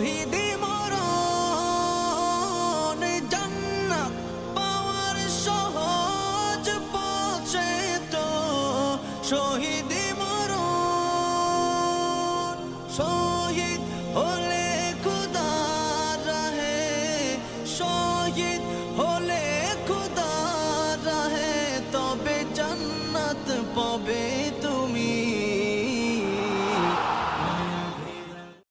শহীদি মরণ জান্নাত পাওয়ার সহজ পথে তো শহীদি মরণ শহীদ হলে খোদার রাহে শহীদ